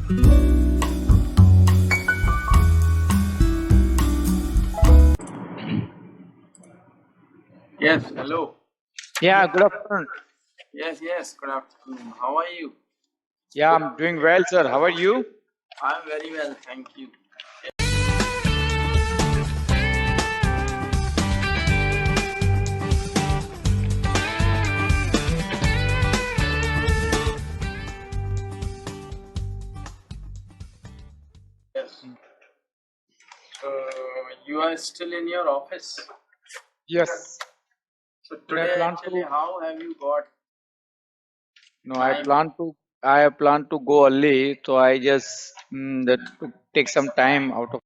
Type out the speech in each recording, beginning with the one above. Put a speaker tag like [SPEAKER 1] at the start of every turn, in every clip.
[SPEAKER 1] Yes, hello.
[SPEAKER 2] Yeah, good afternoon.
[SPEAKER 1] Yes, good afternoon. How are you?
[SPEAKER 2] Yeah, I'm doing well, sir. How are you?
[SPEAKER 1] I'm very well, thank you. Yes. So you are still in your office.
[SPEAKER 2] Yes.
[SPEAKER 1] So
[SPEAKER 2] Today I
[SPEAKER 1] today
[SPEAKER 2] plan
[SPEAKER 1] actually,
[SPEAKER 2] to.
[SPEAKER 1] how have you got
[SPEAKER 2] No, I
[SPEAKER 1] time?
[SPEAKER 2] plan to. I plan to go early, so I just to take some time out of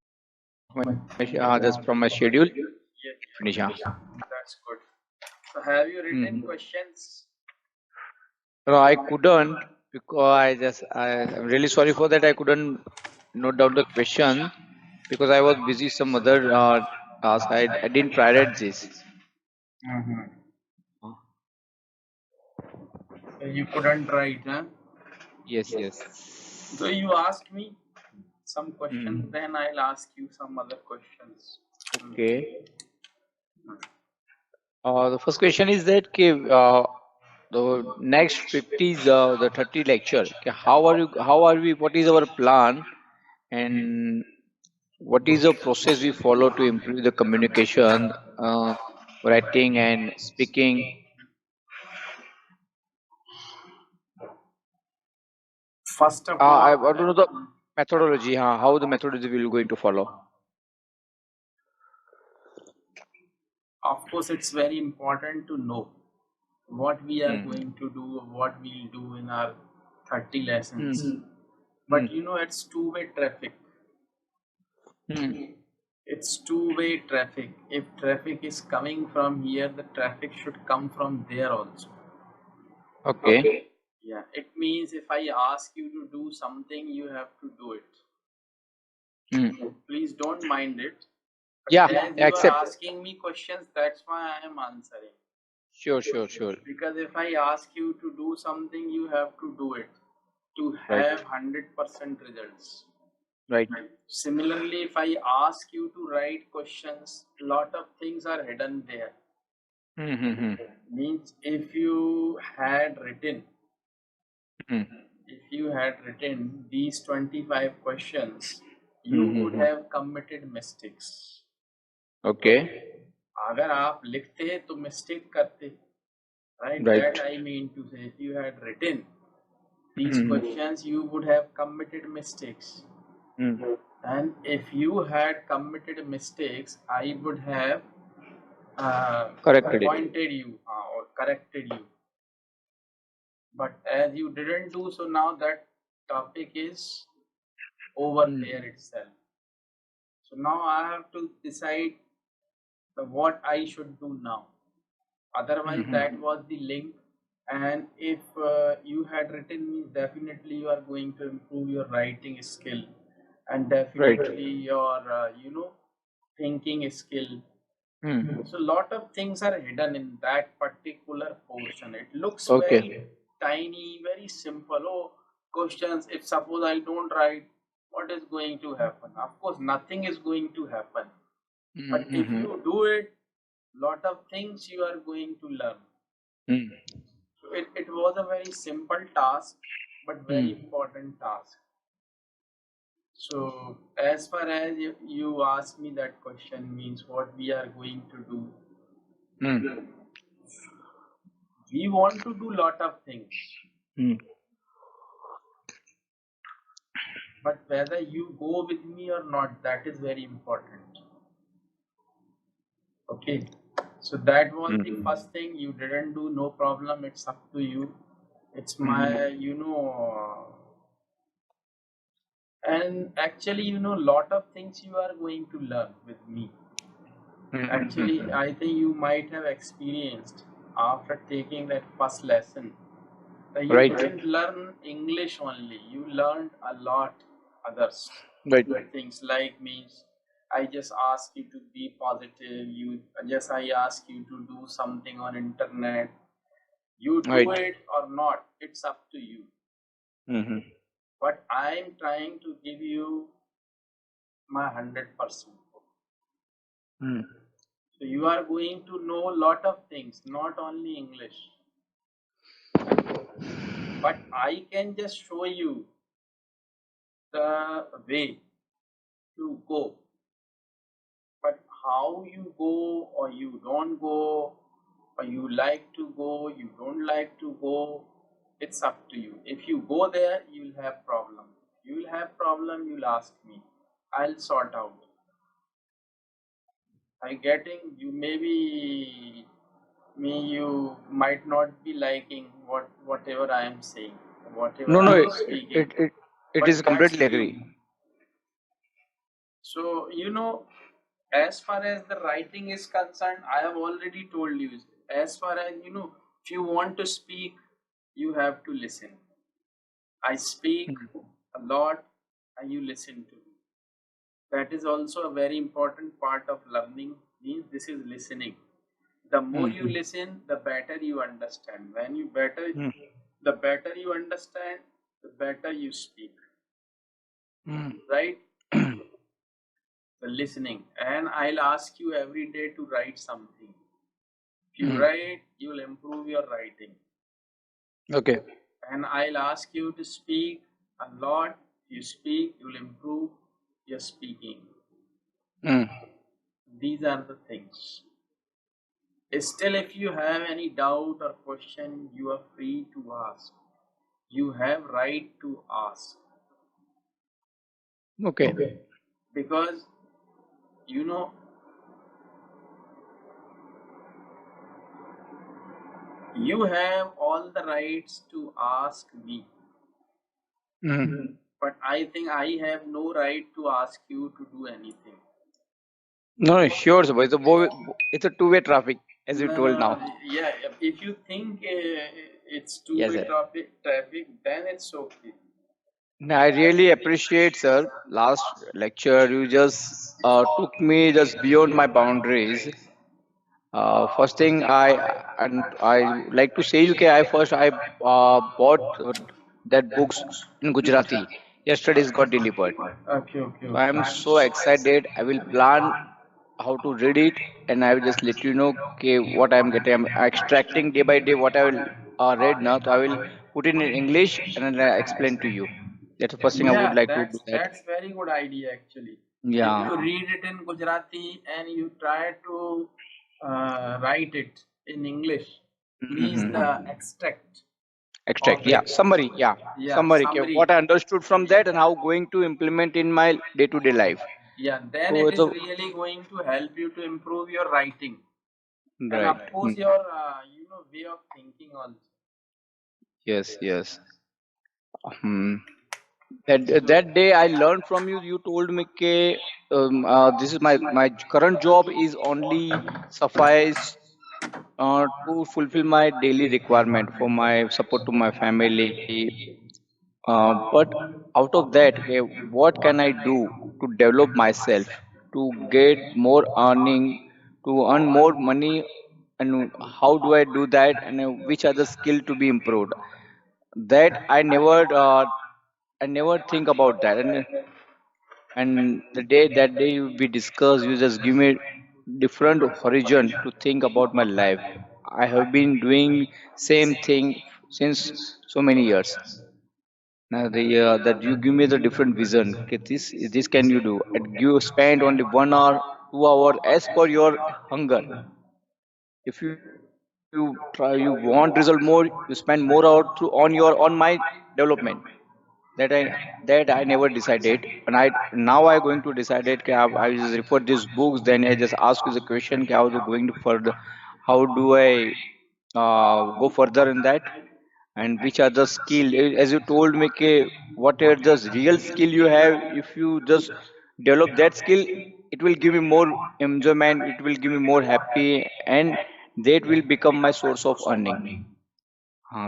[SPEAKER 2] just from my schedule.
[SPEAKER 1] Yeah,
[SPEAKER 2] Finish. Yeah.
[SPEAKER 1] that's good. So have you written
[SPEAKER 2] Mm-hmm.
[SPEAKER 1] questions?
[SPEAKER 2] No, I couldn't because I'm really sorry for that. I couldn't note down the question because I was busy some other task. I didn't prioritize this.
[SPEAKER 1] Mm-hmm. You couldn't write, huh?
[SPEAKER 2] Yes, yes.
[SPEAKER 1] So you ask me some questions,
[SPEAKER 2] Mm.
[SPEAKER 1] then I'll ask you some other questions.
[SPEAKER 2] Okay. The first question is that the next 50 is the 30 lecture. Okay, how are we, what is our plan and what is the process we follow to improve the communication, writing and speaking?
[SPEAKER 1] First of all,
[SPEAKER 2] I want to know the methodology, how the methodology we will going to follow.
[SPEAKER 1] of course, it's very important to know what we are
[SPEAKER 2] Hmm.
[SPEAKER 1] going to do, what we'll do in our 30 lessons.
[SPEAKER 2] Hmm. Hmm.
[SPEAKER 1] But it's two-way traffic.
[SPEAKER 2] Hmm.
[SPEAKER 1] It's two-way traffic. If traffic is coming from here, the traffic should come from there also.
[SPEAKER 2] Okay.
[SPEAKER 1] Yeah, it means if I ask you to do something, you have to do it.
[SPEAKER 2] Hmm.
[SPEAKER 1] Please don't mind it.
[SPEAKER 2] Yeah,
[SPEAKER 1] But as you are
[SPEAKER 2] accept.
[SPEAKER 1] asking me questions, that's why I am answering.
[SPEAKER 2] Sure, sure, sure.
[SPEAKER 1] Because if I ask you to do something, you have to do it to
[SPEAKER 2] Right,
[SPEAKER 1] have 100% results.
[SPEAKER 2] right.
[SPEAKER 1] Similarly, if I ask you to write questions, lot of things are hidden there.
[SPEAKER 2] Hmm. Hmm. Hmm.
[SPEAKER 1] Means
[SPEAKER 2] Hmm.
[SPEAKER 1] if you had written these 25 questions, you
[SPEAKER 2] Hmm. Hmm.
[SPEAKER 1] would
[SPEAKER 2] Hmm.
[SPEAKER 1] have committed mistakes.
[SPEAKER 2] Okay.
[SPEAKER 1] अगर आप लिखते तो mistake करते, right? That
[SPEAKER 2] Right.
[SPEAKER 1] I mean to say, if you had written these
[SPEAKER 2] Hmm.
[SPEAKER 1] questions, you would have committed mistakes.
[SPEAKER 2] Hmm.
[SPEAKER 1] And if you had committed mistakes, I would have
[SPEAKER 2] Corrected it.
[SPEAKER 1] pointed you or corrected you. But as you didn't do so, now that topic is over
[SPEAKER 2] Hmm.
[SPEAKER 1] there itself. So now I have to decide what I should do now. Otherwise,
[SPEAKER 2] Hmm.
[SPEAKER 1] that was the link. And if you had written me, definitely you are going to improve your writing skill, and
[SPEAKER 2] Right.
[SPEAKER 1] definitely your thinking skill.
[SPEAKER 2] Hmm.
[SPEAKER 1] So lot of things are hidden in that particular portion. It looks
[SPEAKER 2] Okay.
[SPEAKER 1] very tiny, very simple. Oh, questions. If suppose I don't write, what is going to happen? Of course, nothing is going to happen. But if
[SPEAKER 2] Mm-hmm.
[SPEAKER 1] you do it, lot of things you are going to learn.
[SPEAKER 2] Mm.
[SPEAKER 1] So it was a very simple task, but very
[SPEAKER 2] Mm.
[SPEAKER 1] important task. So as far as you ask me that question means what we are going to do,
[SPEAKER 2] Mm.
[SPEAKER 1] we want to do lot of things,
[SPEAKER 2] Mm.
[SPEAKER 1] but whether you go with me or not, that is very important. Okay. So that was the
[SPEAKER 2] Mm.
[SPEAKER 1] first thing you didn't do, no problem, it's up to you. It's
[SPEAKER 2] Mm.
[SPEAKER 1] my, and actually, lot of things you are going to learn with me.
[SPEAKER 2] Mm.
[SPEAKER 1] Actually, I think you might have experienced after taking that first lesson that you
[SPEAKER 2] Right.
[SPEAKER 1] didn't learn English only, you learned a lot others
[SPEAKER 2] Right.
[SPEAKER 1] things like means I just ask you to be positive, I ask you to do something on internet, you do
[SPEAKER 2] Right.
[SPEAKER 1] it or not, it's up to you.
[SPEAKER 2] Mm-hmm.
[SPEAKER 1] but I'm trying to give you my 100%.
[SPEAKER 2] Mm.
[SPEAKER 1] So you are going to know a lot of things, not only English, but I can just show you the way to go. But how you go, or you don't go, or you like to go, you don't like to go, it's up to you. If you go there, you'll have problem. You will have problem, you'll ask me. I'll sort out. I getting you, maybe me, you might not be liking whatever I am saying, whatever
[SPEAKER 2] No,
[SPEAKER 1] I
[SPEAKER 2] no,
[SPEAKER 1] am
[SPEAKER 2] it,
[SPEAKER 1] speaking,
[SPEAKER 2] it, it, it
[SPEAKER 1] but
[SPEAKER 2] is
[SPEAKER 1] that's
[SPEAKER 2] completely
[SPEAKER 1] you.
[SPEAKER 2] agree.
[SPEAKER 1] So, as far as the writing is concerned, I have already told you. As far as if you want to speak, you have to listen. I speak
[SPEAKER 2] Mm.
[SPEAKER 1] a lot, and you listen to me. That is also a very important part of learning. Means this is listening. The more
[SPEAKER 2] Mm.
[SPEAKER 1] you listen, the better you understand. When you better,
[SPEAKER 2] Mm.
[SPEAKER 1] the better you understand, the better you speak.
[SPEAKER 2] Mm.
[SPEAKER 1] Right? The listening, and I'll ask you every day to write something. If you
[SPEAKER 2] Mm.
[SPEAKER 1] write, you'll improve your writing.
[SPEAKER 2] Okay.
[SPEAKER 1] And I'll ask you to speak a lot. If you speak, you'll improve your speaking.
[SPEAKER 2] Mm.
[SPEAKER 1] These are the things. Still, if you have any doubt or question, you are free to ask. You have right to ask.
[SPEAKER 2] Okay.
[SPEAKER 1] Because, you know, you have all the rights to ask me.
[SPEAKER 2] Mm.
[SPEAKER 1] But I think I have no right to ask you to do anything.
[SPEAKER 2] No, no, sure, sir. It's a two-way traffic, as you
[SPEAKER 1] No,
[SPEAKER 2] told
[SPEAKER 1] no,
[SPEAKER 2] now.
[SPEAKER 1] yeah. If you think it's
[SPEAKER 2] Yes,
[SPEAKER 1] two-way
[SPEAKER 2] sir.
[SPEAKER 1] traffic, then it's okay.
[SPEAKER 2] No, I really appreciate, sir. Last lecture, you just took me just beyond my boundaries. First thing I like to say, okay, I bought that books in Gujarati. Yesterday's got delivered.
[SPEAKER 1] Okay, okay,
[SPEAKER 2] So I
[SPEAKER 1] okay.
[SPEAKER 2] am so excited. I will plan how to read it, and I will just let you know, okay, what I'm getting. I'm extracting day by day what I will read now. So I will put it in English and then I explain to you. That's the first thing I would
[SPEAKER 1] Yeah,
[SPEAKER 2] like to do
[SPEAKER 1] that's
[SPEAKER 2] that.
[SPEAKER 1] that's very good idea actually. If
[SPEAKER 2] Yeah.
[SPEAKER 1] you read it in Gujarati and you try to write it in English, means
[SPEAKER 2] Hmm.
[SPEAKER 1] the extract
[SPEAKER 2] Extract.
[SPEAKER 1] of
[SPEAKER 2] Yeah.
[SPEAKER 1] it.
[SPEAKER 2] Summary. Yeah.
[SPEAKER 1] Yeah,
[SPEAKER 2] Summary. Okay,
[SPEAKER 1] summary.
[SPEAKER 2] what I understood from that and how going to implement in my day-to-day life.
[SPEAKER 1] Yeah, then
[SPEAKER 2] So
[SPEAKER 1] it
[SPEAKER 2] it's
[SPEAKER 1] is
[SPEAKER 2] a
[SPEAKER 1] really going to help you to improve your writing, and
[SPEAKER 2] right.
[SPEAKER 1] of course
[SPEAKER 2] Mm.
[SPEAKER 1] your way of thinking also.
[SPEAKER 2] Yes. Yes. Hmm. That day I learned from you. You told me, okay, this is my current job is only suffice to fulfill my daily requirement for my support to my family. But out of that, okay, what can I do to develop myself, to get more earning, to earn more money, and how do I do that, and which are the skill to be improved? That I never think about that, and the day that day we discuss, you just give me different horizon to think about my life. I have been doing same thing since so many years. Now the that you give me the different vision. Okay, this can you do? And you spend only 1 hour, 2 hours as per your hunger. If you try, you want result more, you spend more hour through on my development. That I never decided, and I now I going to decide it. I just refer these books. Then I just ask you the question. How to going to further? How do I go further in that? And which are the skill as you told me whatever the real skill you have, if you just develop that skill, it will give me more enjoyment, it will give me more happy, and that will become my source of earning.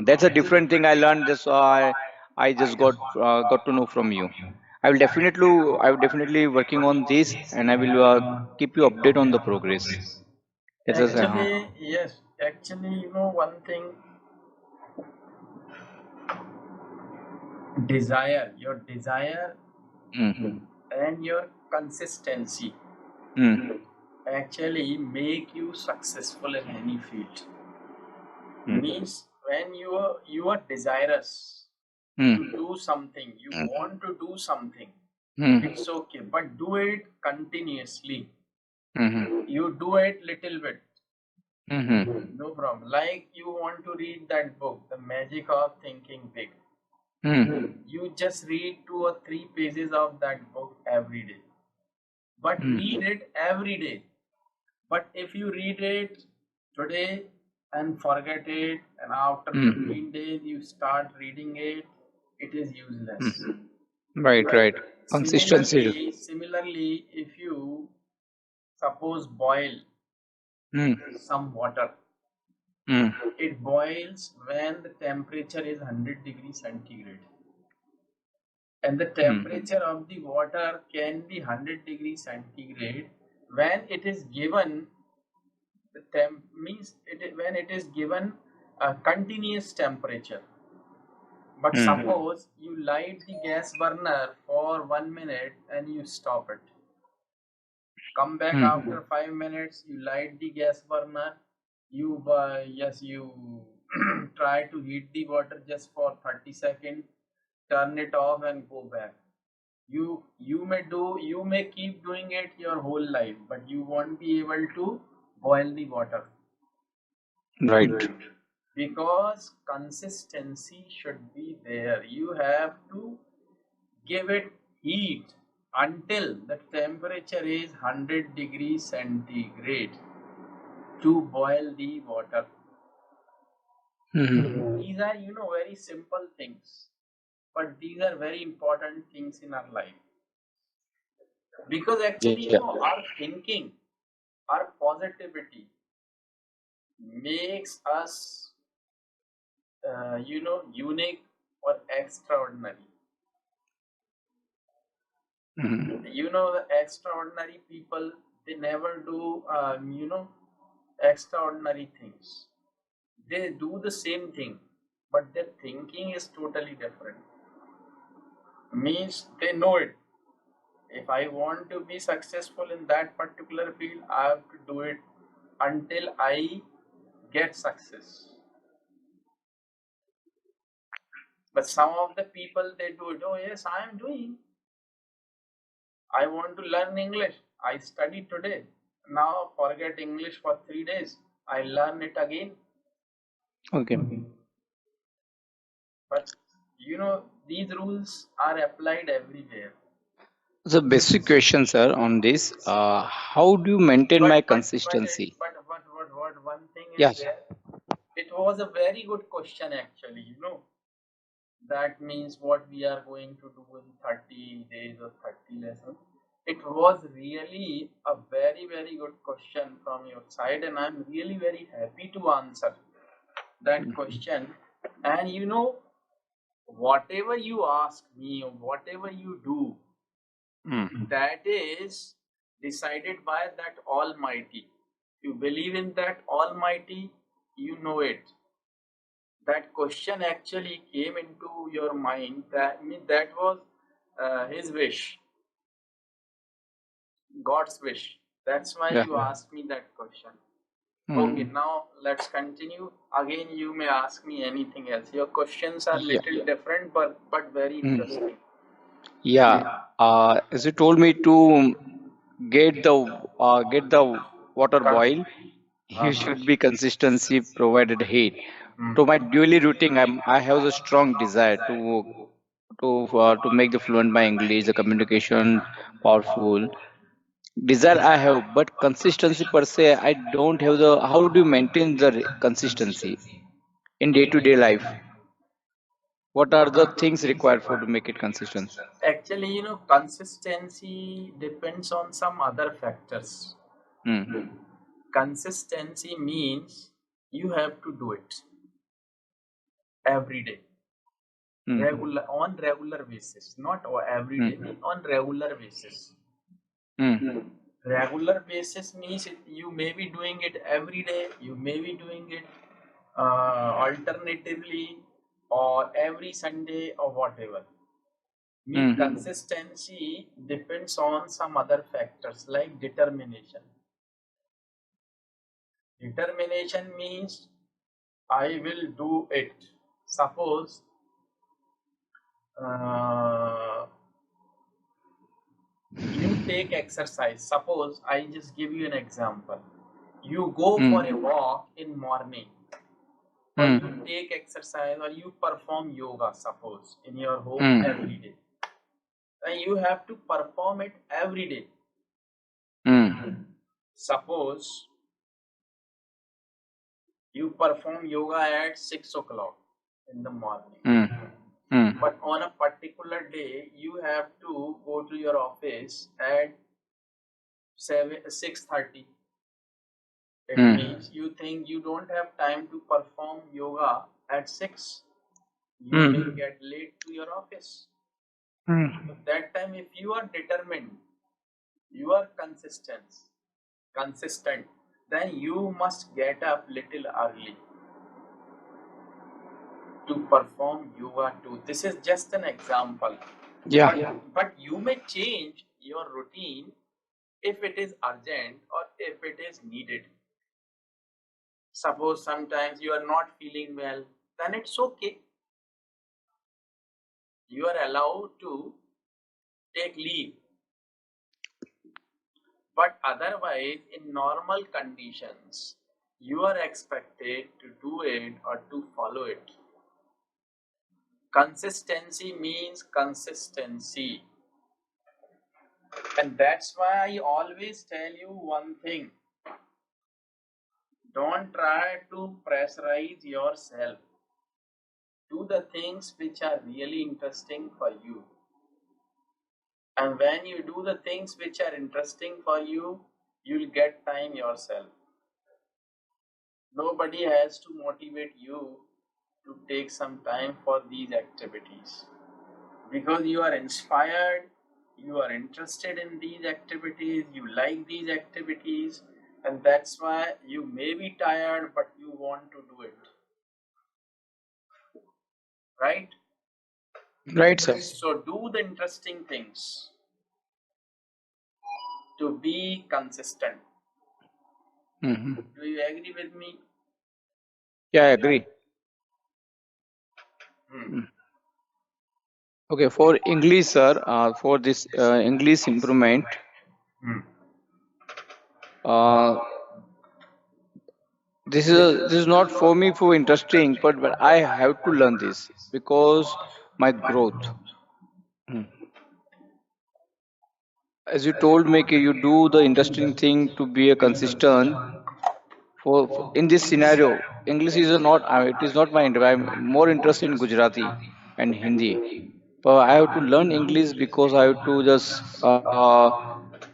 [SPEAKER 2] That's a different thing I learned. This I just got to know from you. I will definitely working on this, and I will keep you update on the progress. That's just,
[SPEAKER 1] Actually, yes. Actually, one thing. your desire
[SPEAKER 2] Mm.
[SPEAKER 1] and your consistency
[SPEAKER 2] Mm.
[SPEAKER 1] actually make you successful in any field.
[SPEAKER 2] Mm.
[SPEAKER 1] Means when you are desirous
[SPEAKER 2] Mm.
[SPEAKER 1] to do something, you want to do something,
[SPEAKER 2] Mm.
[SPEAKER 1] it's okay, but do it continuously.
[SPEAKER 2] Mm.
[SPEAKER 1] You do it little bit,
[SPEAKER 2] Mm.
[SPEAKER 1] no problem. Like you want to read that book, The Magic of Thinking Big.
[SPEAKER 2] Mm.
[SPEAKER 1] You just read 2 or 3 pages of that book every day, but
[SPEAKER 2] Mm.
[SPEAKER 1] read it every day. But if you read it today and forget it, and after
[SPEAKER 2] Mm.
[SPEAKER 1] 15 days you start reading it, it is
[SPEAKER 2] Mm.
[SPEAKER 1] useless.
[SPEAKER 2] Right,
[SPEAKER 1] Right.
[SPEAKER 2] right. Consistency.
[SPEAKER 1] Similarly, if you suppose boil
[SPEAKER 2] Mm.
[SPEAKER 1] some water,
[SPEAKER 2] Mm.
[SPEAKER 1] it boils when the temperature is 100 degrees centigrade. And the
[SPEAKER 2] Mm.
[SPEAKER 1] temperature of the water can be 100 degrees centigrade when it is given the temp means when it is given a continuous temperature. But
[SPEAKER 2] Mm.
[SPEAKER 1] suppose you light the gas burner for 1 minute and you stop it. Come back
[SPEAKER 2] Mm.
[SPEAKER 1] after 5 minutes. You light the gas burner. You try to heat the water just for 30 seconds. Turn it off and go back. You may keep doing it your whole life, but you won't be able to boil the water.
[SPEAKER 2] Right.
[SPEAKER 1] Because consistency should be there. You have to give it heat until the temperature is 100 degrees centigrade to boil the water.
[SPEAKER 2] Mm.
[SPEAKER 1] These are, very simple things, but these are very important things in our life. Because actually,
[SPEAKER 2] Yeah.
[SPEAKER 1] our thinking, our positivity makes us, unique or extraordinary.
[SPEAKER 2] Mm.
[SPEAKER 1] The extraordinary people, they never do, extraordinary things. They do the same thing, but their thinking is totally different. Means they know it. If I want to be successful in that particular field, I have to do it until I get success. But some of the people, they do it. Oh yes, I am doing. I want to learn English. I study today. Now forget English for 3 days. I learn it again.
[SPEAKER 2] Okay.
[SPEAKER 1] But these rules are applied everywhere.
[SPEAKER 2] So basic question, sir, on this. How do you maintain my consistency?
[SPEAKER 1] But one thing is
[SPEAKER 2] Yes.
[SPEAKER 1] there. It was a very good question actually. That means what we are going to do in 30 days or 30 lessons. It was really a very, very good question from your side, and I'm really very happy to answer that question. And whatever you ask me or whatever you do,
[SPEAKER 2] Mm.
[SPEAKER 1] that is decided by that Almighty. You believe in that Almighty, you know it. That question actually came into your mind. That was his wish, God's wish. That's why
[SPEAKER 2] Yeah.
[SPEAKER 1] you asked me that question. Okay,
[SPEAKER 2] Mm.
[SPEAKER 1] now let's continue. Again, you may ask me anything else. Your questions are
[SPEAKER 2] Yeah.
[SPEAKER 1] little different, but very
[SPEAKER 2] Mm.
[SPEAKER 1] interesting.
[SPEAKER 2] Yeah. As you told me to get the water boil, you
[SPEAKER 1] Uh-huh.
[SPEAKER 2] should be consistency provided heat.
[SPEAKER 1] Hmm.
[SPEAKER 2] To my daily routine, I have a strong desire to make the fluent my English, the communication powerful. Desire I have, but consistency per se, I don't have the. How do you maintain the consistency in day to day life? What are the things required for to make it consistent?
[SPEAKER 1] Actually, consistency depends on some other factors.
[SPEAKER 2] Hmm.
[SPEAKER 1] Consistency means you have to do it every day,
[SPEAKER 2] Hmm.
[SPEAKER 1] regular basis, not every
[SPEAKER 2] Hmm.
[SPEAKER 1] day, on regular basis.
[SPEAKER 2] Hmm.
[SPEAKER 1] Regular basis means you may be doing it every day, you may be doing it alternatively, or every Sunday or whatever.
[SPEAKER 2] Hmm.
[SPEAKER 1] Consistency depends on some other factors like determination. Determination means I will do it. Suppose uh, you take exercise. Suppose I just give you an example. You go
[SPEAKER 2] Hmm.
[SPEAKER 1] for a walk in morning, or
[SPEAKER 2] Hmm.
[SPEAKER 1] you take exercise, or you perform yoga. Suppose in your home
[SPEAKER 2] Hmm.
[SPEAKER 1] every day, then you have to perform it every day.
[SPEAKER 2] Hmm.
[SPEAKER 1] Suppose you perform yoga at 6 o'clock in the morning,
[SPEAKER 2] Hmm. Hmm.
[SPEAKER 1] but on a particular day you have to go to your office at 6:30. It
[SPEAKER 2] Hmm.
[SPEAKER 1] means you think you don't have time to perform yoga at 6. You
[SPEAKER 2] Hmm.
[SPEAKER 1] may get late to your office.
[SPEAKER 2] Hmm.
[SPEAKER 1] So that time, if you are determined, you are consistent, then you must get up little early to perform yoga too. This is just an example.
[SPEAKER 2] Yeah.
[SPEAKER 1] But you may change your routine if it is urgent or if it is needed. Suppose sometimes you are not feeling well, then it's okay. You are allowed to take leave. But otherwise, in normal conditions, you are expected to do it or to follow it. Consistency means consistency. And that's why I always tell you one thing: don't try to pressurize yourself. Do the things which are really interesting for you. And when you do the things which are interesting for you, you'll get time yourself. Nobody has to motivate you to take some time for these activities, because you are inspired, you are interested in these activities, you like these activities, and that's why you may be tired but you want to do it, right?
[SPEAKER 2] Right, sir.
[SPEAKER 1] So do the interesting things to be consistent.
[SPEAKER 2] Hmm.
[SPEAKER 1] Do you agree with me?
[SPEAKER 2] Yeah, I agree.
[SPEAKER 1] Hmm.
[SPEAKER 2] Hmm. Okay, for English, sir, for this English improvement,
[SPEAKER 1] Hmm.
[SPEAKER 2] uh, this is not for me for interesting, but I have to learn this because my growth. Hmm. As you told me, कि you do the interesting thing to be a consistent. For in this scenario, English is not it is not my I'm more interested in Gujarati and Hindi. But I have to learn English because I have to just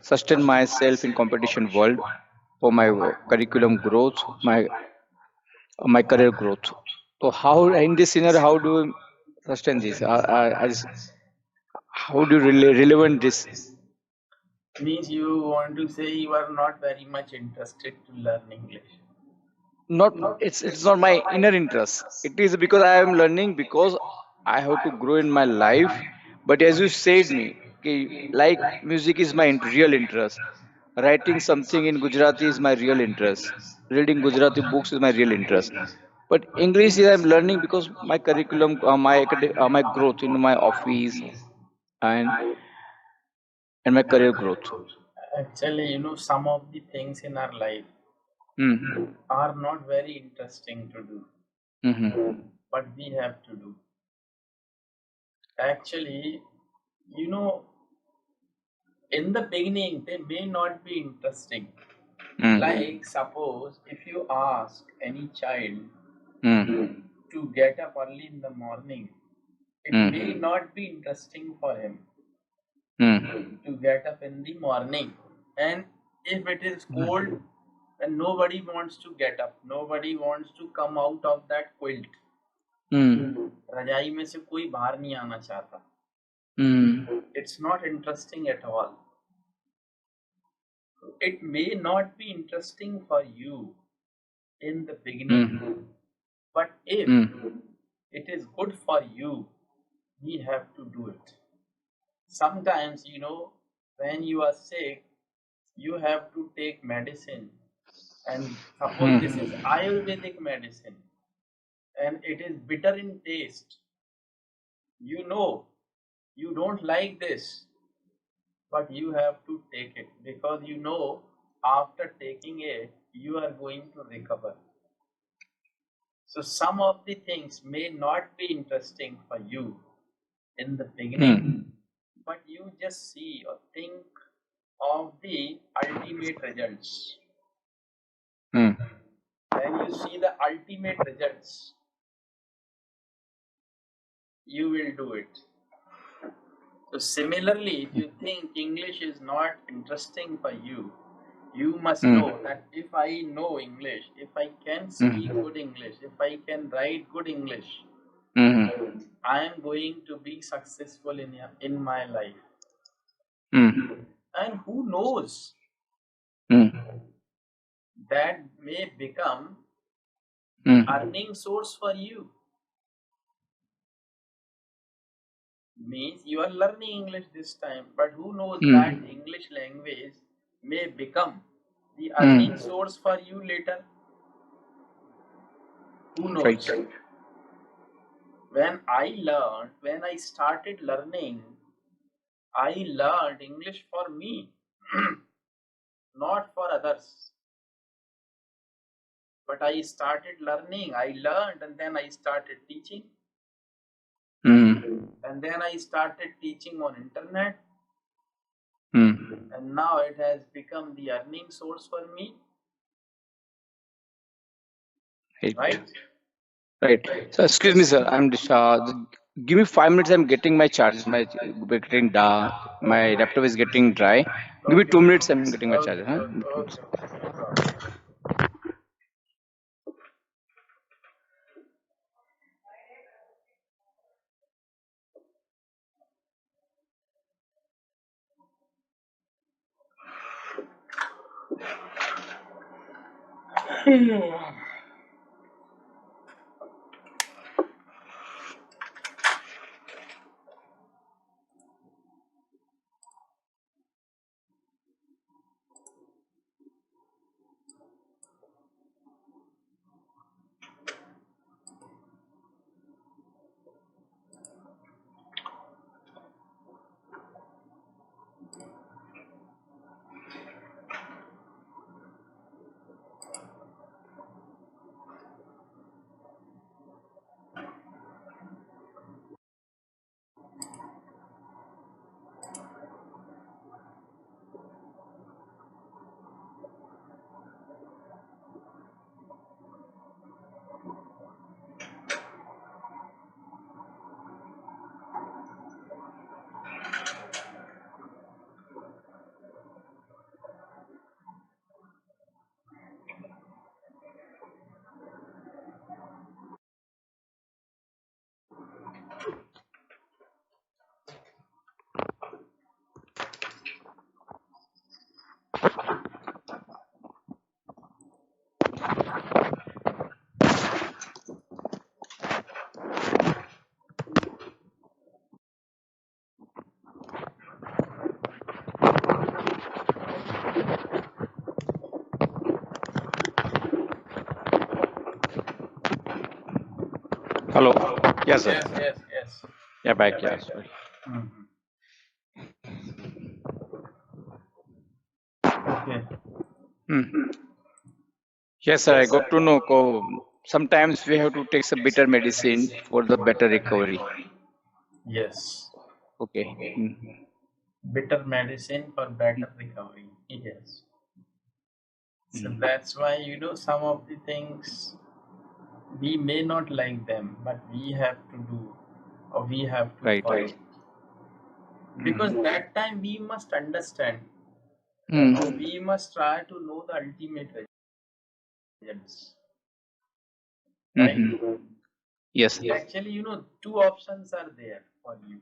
[SPEAKER 2] sustain myself in competition world for my curriculum growth, my career growth. So how in this scenario, how do you sustain this? How do you relevant this?
[SPEAKER 1] Means you want to say you are not very much interested to learn English.
[SPEAKER 2] Not it's not my inner interest. It is because I am learning because I have to grow in my life. But as you said me, okay, like music is my real interest. Writing something in Gujarati is my real interest. Reading Gujarati books is my real interest. But English is I'm learning because my curriculum, my growth in my office and and my career growth.
[SPEAKER 1] Actually, some of the things in our life
[SPEAKER 2] Mm.
[SPEAKER 1] are not very interesting to do,
[SPEAKER 2] Mm-hmm.
[SPEAKER 1] but we have to do. Actually, you know, in the beginning, they may not be interesting.
[SPEAKER 2] Mm.
[SPEAKER 1] Like, suppose if you ask any child
[SPEAKER 2] Mm.
[SPEAKER 1] to get up early in the morning, it
[SPEAKER 2] Mm.
[SPEAKER 1] may not be interesting for him
[SPEAKER 2] Mm.
[SPEAKER 1] to get up in the morning. And if it is cold, then nobody wants to get up. Nobody wants to come out of that quilt.
[SPEAKER 2] Mm.
[SPEAKER 1] रजाई में से कोई बाहर नहीं आना चाहता.
[SPEAKER 2] Mm.
[SPEAKER 1] It's not interesting at all. It may not be interesting for you in the beginning,
[SPEAKER 2] Mm.
[SPEAKER 1] but if
[SPEAKER 2] Mm.
[SPEAKER 1] it is good for you, we have to do it. Sometimes, when you are sick, you have to take medicine. And suppose this is Ayurvedic medicine and it is bitter in taste. You know, you don't like this, but you have to take it because after taking it, you are going to recover. So some of the things may not be interesting for you in the beginning, but you just see or think of the ultimate results. When you see the ultimate results, you will do it. So similarly, if you think English is not interesting for you, you must know that if I know English, if I can speak good English, if I can write good English, I am going to be successful in my life. And who knows, that may become earning source for you. Means you are learning English this time, but who knows that English language may become the earning source for you later. Who knows?
[SPEAKER 2] Right.
[SPEAKER 1] When I started learning, I learned English for me, not for others. But I started learning, I learned, and then I started teaching. And then I started teaching on internet. And now it has become the earning source for me. Right?
[SPEAKER 2] Right. So excuse me, sir. I'm just give me 5 minutes. I'm getting my charges. My laptop is getting dry. Give me 2 minutes. I'm getting my charger. Huh? Give me 2 minutes.
[SPEAKER 1] No problem.
[SPEAKER 2] Hello. Yes, sir.
[SPEAKER 1] Yes.
[SPEAKER 2] Yeah, back. Yeah, sorry.
[SPEAKER 1] Okay.
[SPEAKER 2] Yes, sir. I got to know. Sometimes we have to take some bitter medicine for the better recovery.
[SPEAKER 1] Yes.
[SPEAKER 2] Okay.
[SPEAKER 1] Bitter medicine for better recovery. Yes. So that's why some of the things we may not like them, but we have to do or we have to
[SPEAKER 2] Right.
[SPEAKER 1] follow. Because that time we must understand or we must try to know the ultimate results. Right?
[SPEAKER 2] Yes.
[SPEAKER 1] Actually, two options are there for you.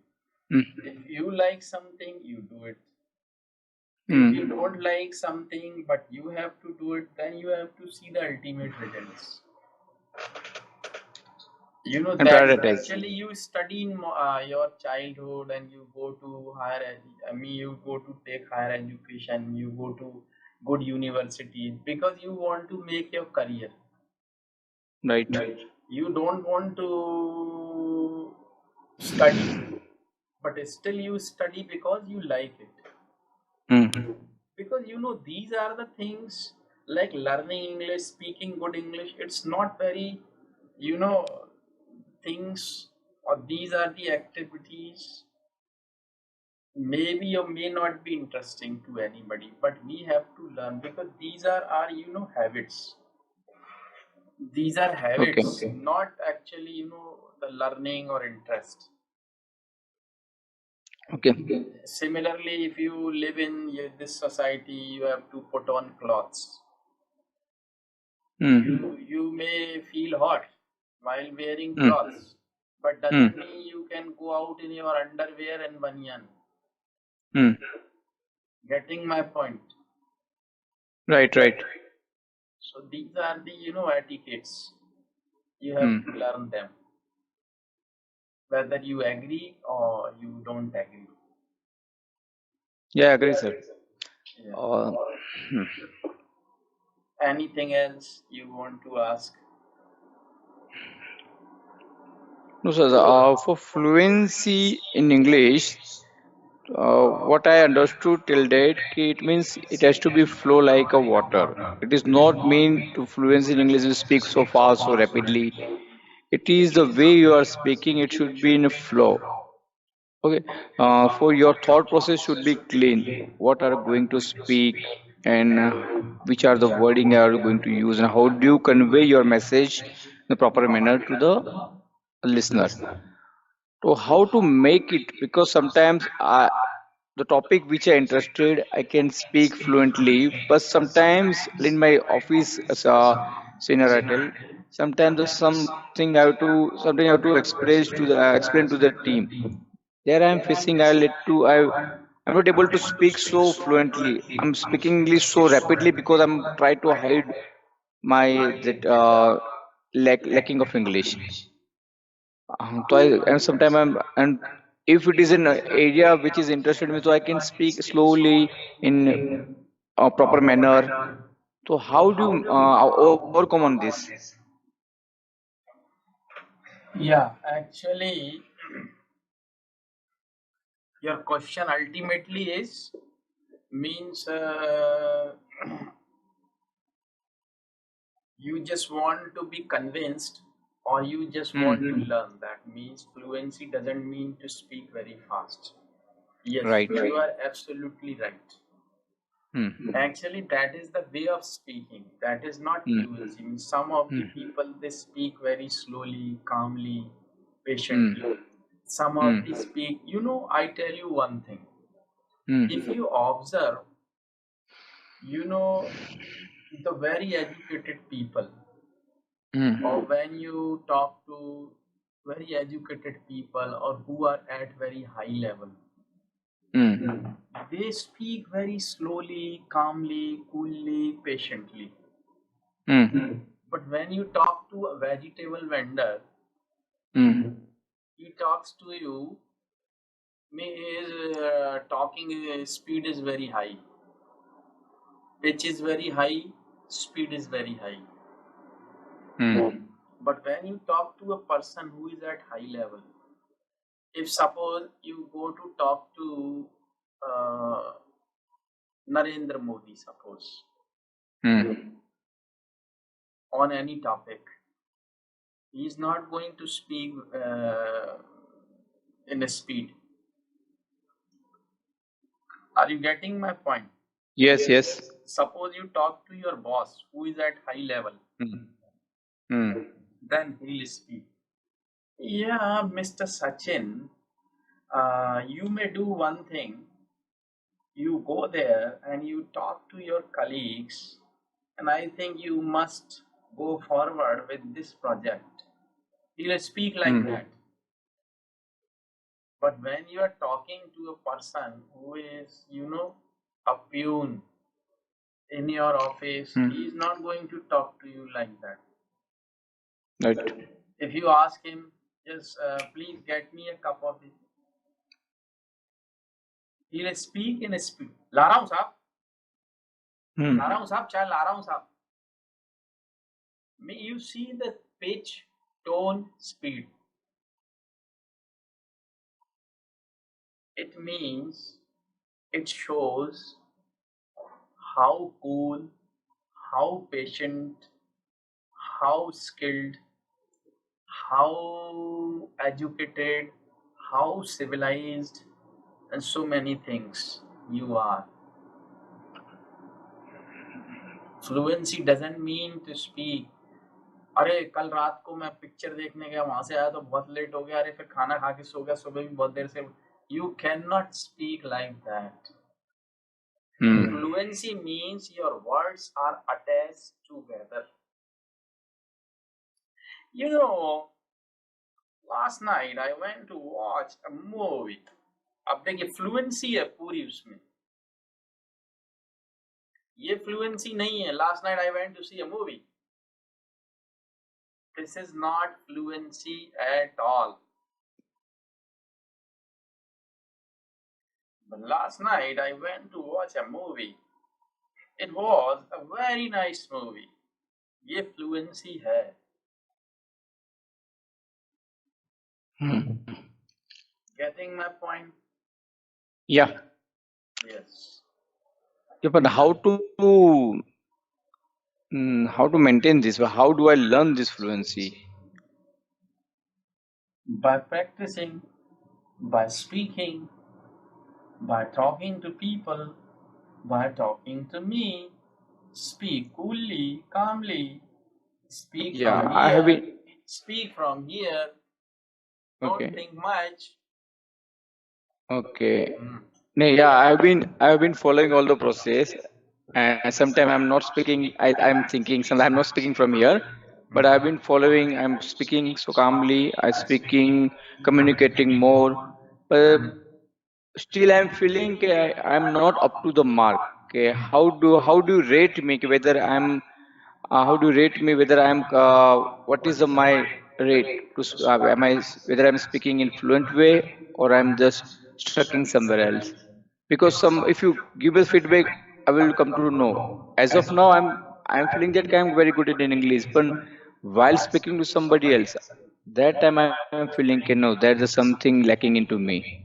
[SPEAKER 1] If you like something, you do it. If you don't like something but you have to do it, then you have to see the ultimate results. You know
[SPEAKER 2] and
[SPEAKER 1] that's
[SPEAKER 2] prioritize.
[SPEAKER 1] actually you study in your childhood and you go to I mean you go to take higher education, you go to good universities because you want to make your career.
[SPEAKER 2] Right.
[SPEAKER 1] You don't want to study, but still you study because you like it.
[SPEAKER 2] Hmm.
[SPEAKER 1] Because you know these are the things like learning English, speaking good English. It's not very, you know, things, or these are the activities maybe or may not be interesting to anybody, but we have to learn because these are our, you know, habits. These are
[SPEAKER 2] Okay.
[SPEAKER 1] habits, not actually, you know, the learning or interest.
[SPEAKER 2] Okay.
[SPEAKER 1] Similarly, if you live in this society, you have to put on clothes.
[SPEAKER 2] Hmm.
[SPEAKER 1] You may feel hot while wearing
[SPEAKER 2] Hmm.
[SPEAKER 1] clothes, but
[SPEAKER 2] Hmm.
[SPEAKER 1] doesn't mean you can go out in your underwear and banyan.
[SPEAKER 2] Hmm.
[SPEAKER 1] Getting my point?
[SPEAKER 2] Right. Right.
[SPEAKER 1] So these are the, you know, etiquettes. You have to
[SPEAKER 2] Hmm.
[SPEAKER 1] learn them, whether you agree or you don't agree.
[SPEAKER 2] Yeah, I agree, sir.
[SPEAKER 1] Yeah.
[SPEAKER 2] Uh, hmm.
[SPEAKER 1] Anything else you want to ask?
[SPEAKER 2] No, sir. For fluency in English, what I understood till date, कि it means it has to be flow like a water. It is not mean to fluency in English you speak so fast, so rapidly. It is the way you are speaking. It should be in a flow. Okay. For your thought process should be clean. What are you going to speak, and which are the wording are you going to use, and how do you convey your message in a proper manner to the listener? So how to make it, because sometimes the topic which I interested I can speak fluently, but sometimes in my office as a senior title, sometimes there's something I have to explain to the team. There I am facing I'm not able to speak so fluently. I'm speaking English so rapidly because I'm trying to hide my that lacking of English. And sometimes and if it is an area which is interested me, so I can speak slowly in a proper manner. So how do you overcome on this?
[SPEAKER 1] Yeah, actually, your question ultimately is means you just want to be convinced or you just
[SPEAKER 2] Hmm.
[SPEAKER 1] want to learn. That means fluency doesn't mean to speak very fast. Yes,
[SPEAKER 2] Right.
[SPEAKER 1] you are absolutely right.
[SPEAKER 2] Hmm.
[SPEAKER 1] Actually, that is the way of speaking. That is not
[SPEAKER 2] Hmm.
[SPEAKER 1] fluency. I mean, some of the
[SPEAKER 2] Hmm.
[SPEAKER 1] people they speak very slowly, calmly,
[SPEAKER 2] Hmm.
[SPEAKER 1] patiently. Some
[SPEAKER 2] Hmm.
[SPEAKER 1] of the speak. You know, I tell you one thing.
[SPEAKER 2] Hmm.
[SPEAKER 1] If you observe, you know, the very educated people, or
[SPEAKER 2] Hmm.
[SPEAKER 1] when you talk to very educated people or who are at very high level,
[SPEAKER 2] Hmm.
[SPEAKER 1] they speak very slowly, calmly, coolly, patiently.
[SPEAKER 2] Hmm.
[SPEAKER 1] But when you talk to a vegetable vendor,
[SPEAKER 2] Hmm.
[SPEAKER 1] he talks to you, his talking speed is very high, pitch is very high, speed is very high.
[SPEAKER 2] Hmm.
[SPEAKER 1] But when you talk to a person who is at high level, if suppose you go to talk to uh, Narendra Modi, suppose,
[SPEAKER 2] Hmm.
[SPEAKER 1] on any topic, he is not going to speak in a speed. Are you getting my point?
[SPEAKER 2] Yes. Yes.
[SPEAKER 1] Suppose you talk to your boss who is at high level,
[SPEAKER 2] Hmm. Hmm.
[SPEAKER 1] then he'll speak. Yeah, Mr. Sachin, you may do one thing. You go there and you talk to your colleagues, and I think you must go forward with this project. He'll speak like
[SPEAKER 2] Hmm.
[SPEAKER 1] that. But when you are talking to a person who is, you know, a peon in your office,
[SPEAKER 2] Hmm.
[SPEAKER 1] he is not going to talk to you like that.
[SPEAKER 2] Right.
[SPEAKER 1] If you ask him, just please get me a cup of tea, he'll speak in a speed. ला रहा हूँ साहब,
[SPEAKER 2] Hmm.
[SPEAKER 1] ला रहा हूँ साहब, चाय ला रहा हूँ साहब. May you see the pitch, tone, speed. It means, it shows how cool, how patient, how skilled, how educated, how civilized, and so many things you are. Fluency doesn't mean to speak. अरे कल रात को मैं picture देखने गया, वहां से आया तो बहुत लेट हो गया, अरे फिर खाना खा के सो गया, सुबह भी बहुत देर से. You cannot speak like that.
[SPEAKER 2] Hmm.
[SPEAKER 1] Fluency means your words are attached together. You know, last night I went to watch a movie. अब देखिए फ्लुएंसी है पूरी उसमें, ये फ्लुएंसी नहीं है. Last night I went to see a movie. This is not fluency at all. But last night I went to watch a movie. It was a very nice movie. ये fluency है.
[SPEAKER 2] Hmm.
[SPEAKER 1] Getting my point?
[SPEAKER 2] Yeah.
[SPEAKER 1] Yes.
[SPEAKER 2] Yeah, but how to maintain this? How do I learn this fluency?
[SPEAKER 1] By practicing, by speaking, by talking to people, by talking to me. Speak coolly, calmly. Speak
[SPEAKER 2] Yeah,
[SPEAKER 1] from
[SPEAKER 2] I have
[SPEAKER 1] here.
[SPEAKER 2] been.
[SPEAKER 1] Speak from here. Don't
[SPEAKER 2] Okay.
[SPEAKER 1] think much.
[SPEAKER 2] Okay.
[SPEAKER 1] Mm.
[SPEAKER 2] No, yeah, I've been following all the process, and sometimes I'm not speaking. I'm thinking. Sometimes I'm not speaking from here, but I've been following. I'm speaking so calmly. I'm speaking, communicating more, but still I'm feeling I'm not up to the mark. Okay, how do you rate me whether I'm how do you rate me whether I'm what is my rate to am whether I'm speaking in fluent way or I'm just stuck in somewhere else? Because some if you give a feedback, I will come to know. As of now, I'm feeling that I'm very good in English, but while speaking to somebody else, that time I'm feeling no, there's something lacking into me.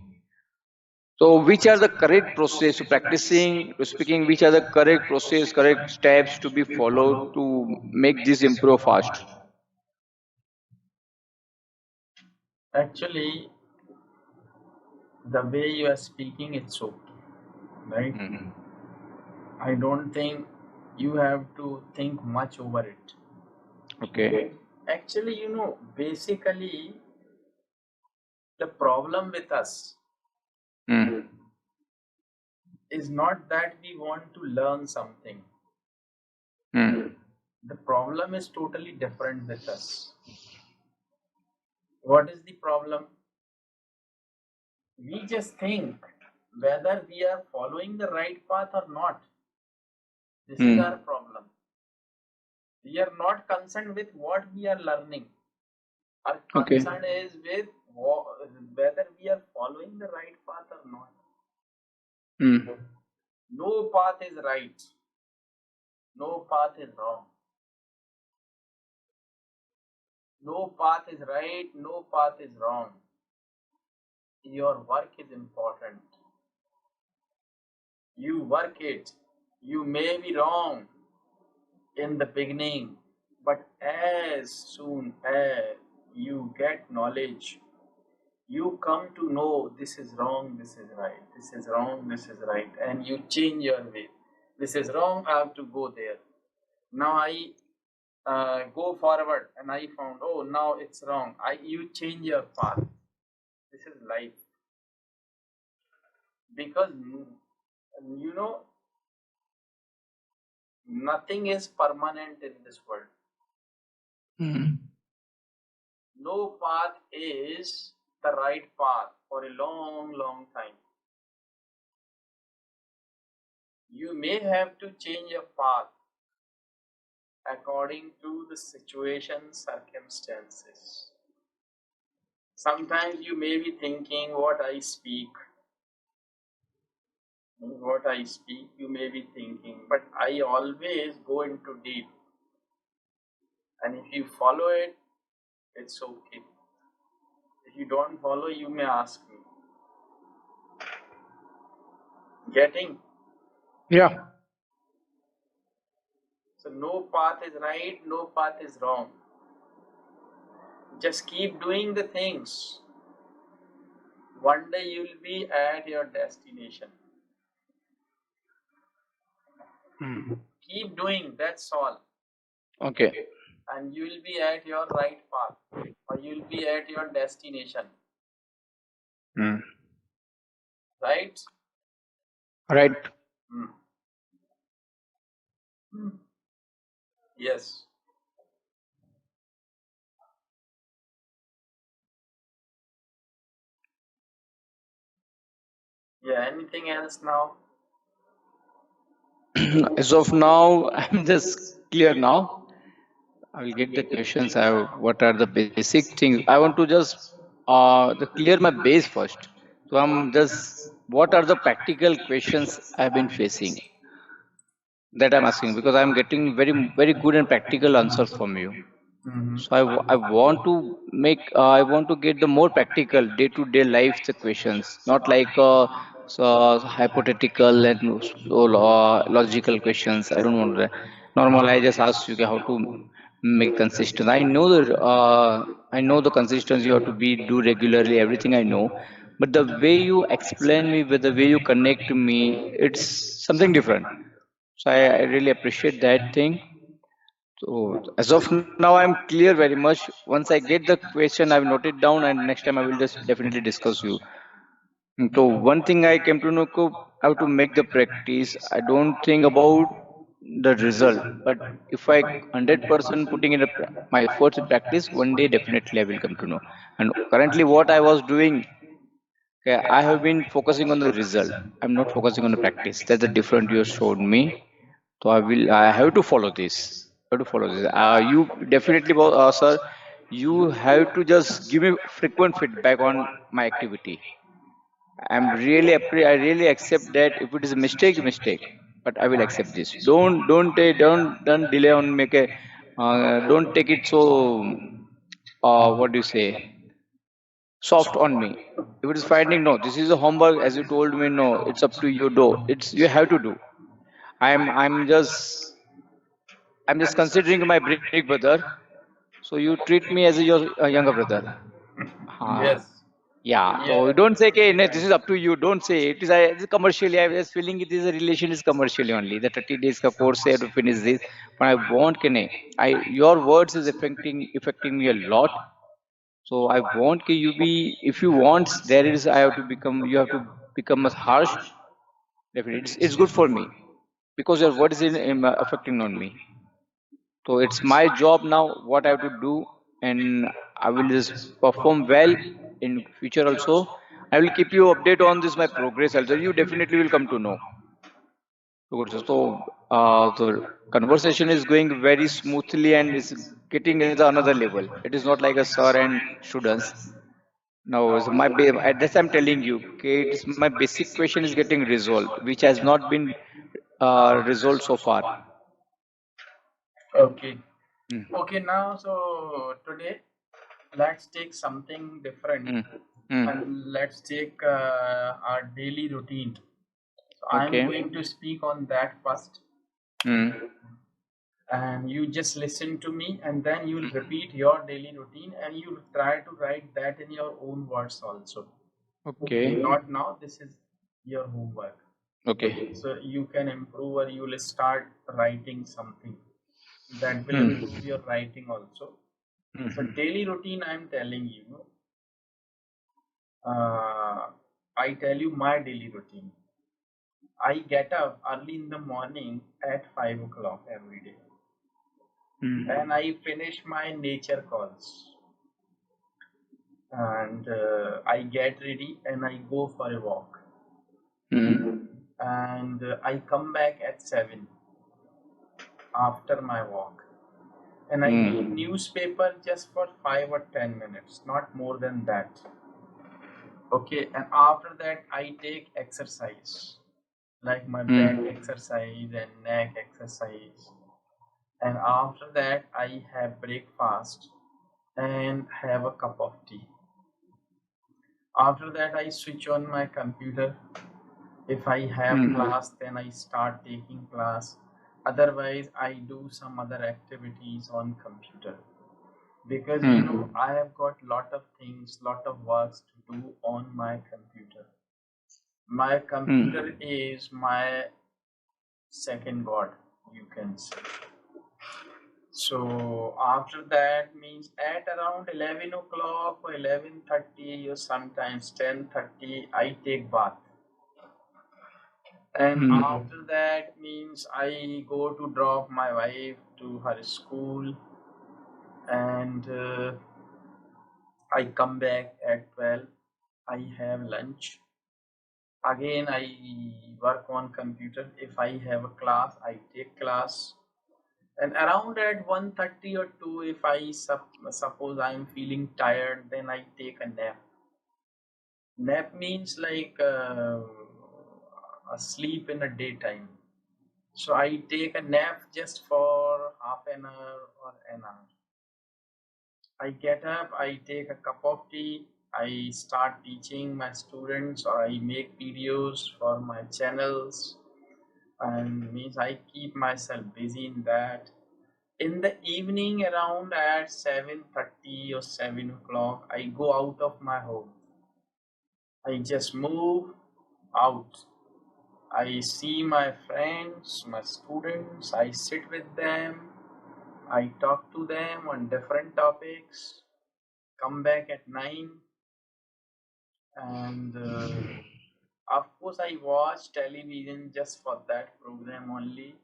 [SPEAKER 2] So, which are the correct process to practicing, to speaking? Which are the correct process, correct steps to be followed to make this improve fast?
[SPEAKER 1] Actually, the way you are speaking, it's okay, right?
[SPEAKER 2] Hmm.
[SPEAKER 1] I don't think you have to think much over it.
[SPEAKER 2] Okay.
[SPEAKER 1] Actually, basically, the problem with us
[SPEAKER 2] Hmm.
[SPEAKER 1] is not that we want to learn something.
[SPEAKER 2] Hmm.
[SPEAKER 1] The problem is totally different with us. What is the problem? We just think whether we are following the right path or not. This is
[SPEAKER 2] Hmm.
[SPEAKER 1] our problem. We are not concerned with what we are learning. Our
[SPEAKER 2] Okay.
[SPEAKER 1] concern is with whether we are following the right path or not.
[SPEAKER 2] Hmm.
[SPEAKER 1] No path is right. No path is wrong. No path is right. No path is wrong. Your work is important. You work it. You may be wrong in the beginning, but as soon as you get knowledge, you come to know this is wrong, this is right, this is wrong, this is right, and you change your way. This is wrong, I have to go there. Now I go forward and I found, oh, now it's wrong. You change your path. This is life. Because, you know, nothing is permanent in this world.
[SPEAKER 2] Hmm.
[SPEAKER 1] No path is the right path for a long, long time. You may have to change your path according to the situation, circumstances. Sometimes you may be thinking what I speak, you may be thinking, but I always go into deep. And if you follow it, it's okay. If you don't follow, you may ask me. Getting?
[SPEAKER 2] Yeah.
[SPEAKER 1] So no path is right, no path is wrong. Just keep doing the things. One day you will be at your destination. Keep doing, that's all.
[SPEAKER 2] Okay.
[SPEAKER 1] And you will be at your right path, or you will be at your destination.
[SPEAKER 2] Mm.
[SPEAKER 1] Right?
[SPEAKER 2] Right.
[SPEAKER 1] Hmm. Yes. Yeah, anything else now?
[SPEAKER 2] As of now, I'm just clear now. I will get the questions. What are the basic things? I want to just clear my base first. So I'm just, what are the practical questions I've been facing that I'm asking, because I'm getting very good and practical answers from you.
[SPEAKER 1] Mm-hmm.
[SPEAKER 2] So I want to make I want to get the more practical day to day life the questions, not like hypothetical and logical questions. I don't want that. Normal, I just ask you how to make consistent. I know the consistency you have to be do regularly. Everything I know, but the way you explain me, with the way you connect to me, it's something different. So I really appreciate that thing. So as of now, I'm clear very much. Once I get the question, I've noted down, and next time I will just definitely discuss you. So one thing I came to know, I have to make the practice. I don't think about the result, but if I 100% putting in my efforts in practice, one day definitely I will come to know. And currently, what I was doing, okay, I have been focusing on the result. I'm not focusing on the practice. That's the difference you showed me. So I have to follow this. I have to follow this. You definitely, sir, you have to just give me frequent feedback on my activity. I really accept that if it is a mistake, mistake. But I will accept this. Don't delay on make a, don't take it so, what do you say, soft on me. If it is finding, no, this is a homework, as you told me, no, it's up to you, do. It's, you have to do. I'm just, I'm just considering my big brother. So you treat me as your younger brother.
[SPEAKER 1] Yes.
[SPEAKER 2] Yeah. So you
[SPEAKER 1] Yeah.
[SPEAKER 2] don't say, okay, no, this is up to you. Don't say it is. It's commercially. I was feeling it is a relation is commercially only. The 30 days ka course I have to finish this. But I want, can I your words is affecting me a lot. So I want can you be, if you want, there is, I have to become, you have to become as harsh. Definitely, it's good for me because your word is affecting on me. So it's my job now, what I have to do, and I will just perform well in future also. I will keep you update on this my progress also. You definitely will come to know. So the conversation is going very smoothly and is getting at another level. It is not like a sir and students. No, so that's I'm telling you. Okay, it is my basic question is getting resolved, which has not been resolved so far.
[SPEAKER 1] Okay.
[SPEAKER 2] Mm,
[SPEAKER 1] Okay, now so today let's take something different
[SPEAKER 2] mm, mm.
[SPEAKER 1] and let's take our daily routine. So I'm
[SPEAKER 2] Okay.
[SPEAKER 1] going to speak on that first,
[SPEAKER 2] Mm.
[SPEAKER 1] and you just listen to me, and then you'll repeat your daily routine and you'll try to write that in your own words also.
[SPEAKER 2] Okay.
[SPEAKER 1] Not now, this is your homework.
[SPEAKER 2] Okay.
[SPEAKER 1] So you can improve or you will start writing something that will
[SPEAKER 2] Hmm.
[SPEAKER 1] improve your writing also. So
[SPEAKER 2] Hmm.
[SPEAKER 1] daily routine, I'm telling you, I tell you my daily routine. I get up early in the morning at 5 o'clock every day,
[SPEAKER 2] Hmm.
[SPEAKER 1] and I finish my nature calls, and I get ready and I go for a walk,
[SPEAKER 2] Hmm.
[SPEAKER 1] and I come back at 7 after my walk. and I
[SPEAKER 2] Hmm.
[SPEAKER 1] read newspaper just for 5 or 10 minutes, not more than that. Okay, and after that I take exercise, like my back
[SPEAKER 2] Hmm.
[SPEAKER 1] exercise and neck exercise. And after that I have breakfast and have a cup of tea. After that I switch on my computer. If I have
[SPEAKER 2] Hmm.
[SPEAKER 1] class, then I start taking class. Otherwise I do some other activities on computer, because
[SPEAKER 2] Hmm.
[SPEAKER 1] I have got lot of things, lot of works to do on my computer. My
[SPEAKER 2] Hmm.
[SPEAKER 1] computer is my second god, you can say. So after that means at around 11 o'clock or 11:30 or sometimes 10:30 I take bath. And
[SPEAKER 2] Hmm.
[SPEAKER 1] after that means I go to drop my wife to her school, and I come back at 12. I have lunch. Again I work on computer. If I have a class, I take class. And around at 1:30 or 2, if I suppose I am feeling tired, then I take a nap. Nap means like a sleep in a daytime. So I take a nap just for half an hour or an hour. I get up, I take a cup of tea, I start teaching my students, or I make videos for my channels, and means I keep myself busy in that. In the evening around at 7:30 or 7 o'clock, I go out of my home. I just move out. I see my friends, my students, I sit with them, I talk to them on different topics, come back at 9, and of course I watch television just for that program only.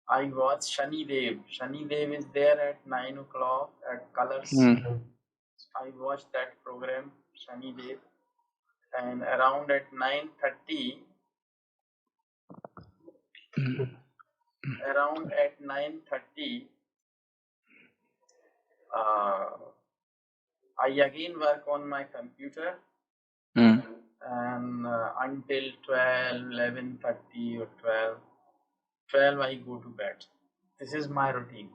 [SPEAKER 1] I watch Shani Dev. Shani Dev is there at 9 o'clock at Colors.
[SPEAKER 2] Hmm.
[SPEAKER 1] I watch that program, Shani Dev, and around at 9:30, around at 9:30, uh, I again work on my computer,
[SPEAKER 2] Hmm.
[SPEAKER 1] and until 12, 11:30 or 12 I go to bed. This is my routine.